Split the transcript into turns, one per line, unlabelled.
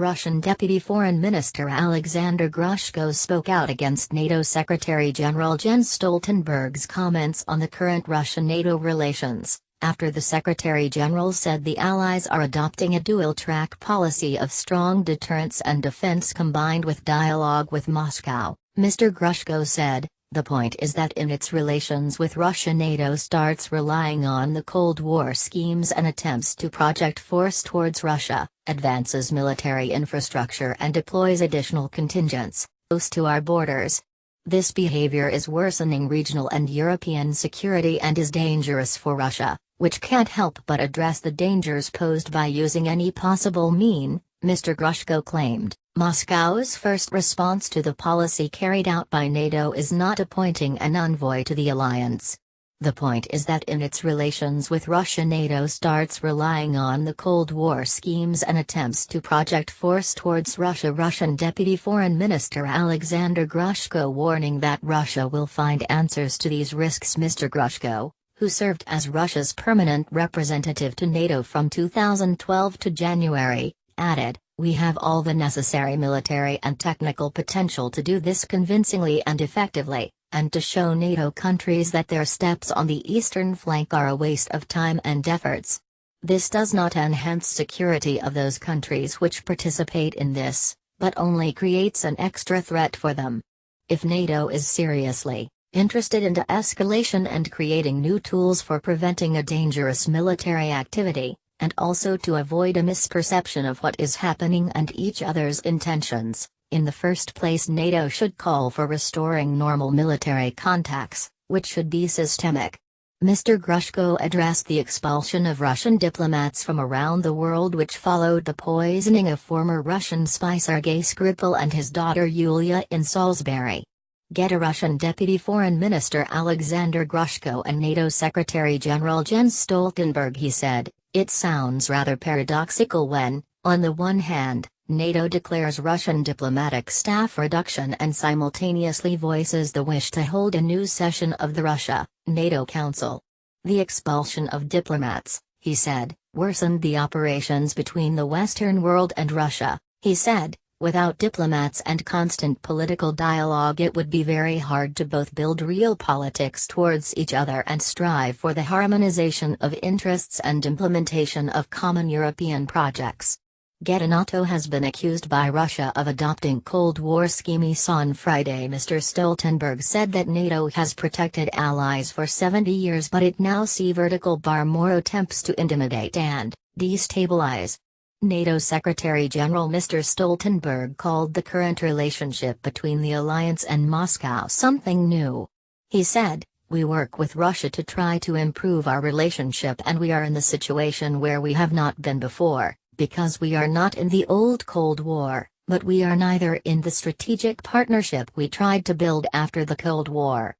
Russian Deputy Foreign Minister Alexander Grushko spoke out against NATO Secretary-General Jens Stoltenberg's comments on the current Russia-NATO relations, after the Secretary-General said the Allies are adopting a dual-track policy of strong deterrence and defense combined with dialogue with Moscow. Mr. Grushko said, "The point is that in its relations with Russia, NATO starts relying on the Cold War schemes and attempts to project force towards Russia, advances military infrastructure and deploys additional contingents close to our borders. This behavior is worsening regional and European security and is dangerous for Russia, which can't help but address the dangers posed by using any possible mean," Mr. Grushko claimed. Moscow's first response to the policy carried out by NATO is not appointing an envoy to the alliance. The point is that in its relations with Russia, NATO starts relying on the Cold War schemes and attempts to project force towards Russia. Russian Deputy Foreign Minister Alexander Grushko warning that Russia will find answers to these risks. Mr. Grushko, who served as Russia's permanent representative to NATO from 2012 to January, added, "We have all the necessary military and technical potential to do this convincingly and effectively, and to show NATO countries that their steps on the eastern flank are a waste of time and efforts. This does not enhance security of those countries which participate in this, but only creates an extra threat for them. If NATO is seriously interested in de-escalation and creating new tools for preventing a dangerous military activity, and also to avoid a misperception of what is happening and each other's intentions, in the first place NATO should call for restoring normal military contacts, which should be systemic." Mr. Grushko addressed the expulsion of Russian diplomats from around the world which followed the poisoning of former Russian spy Sergei Skripal and his daughter Yulia in Salisbury. Get a Russian Deputy Foreign Minister Alexander Grushko and NATO Secretary-General Jens Stoltenberg. He said, "It sounds rather paradoxical when, on the one hand, NATO declares Russian diplomatic staff reduction and simultaneously voices the wish to hold a new session of the Russia-NATO Council. The expulsion of diplomats," he said, "worsened the operations between the Western world and Russia." He said, "Without diplomats and constant political dialogue it would be very hard to both build real politics towards each other and strive for the harmonization of interests and implementation of common European projects." NATO has been accused by Russia of adopting Cold War schemes. On Friday Mr. Stoltenberg said that NATO has protected allies for 70 years, but it now sees vertical bar more attempts to intimidate and destabilize. NATO Secretary-General Mr. Stoltenberg called the current relationship between the alliance and Moscow something new. He said, "We work with Russia to try to improve our relationship, and we are in the situation where we have not been before, because we are not in the old Cold War, but we are neither in the strategic partnership we tried to build after the Cold War."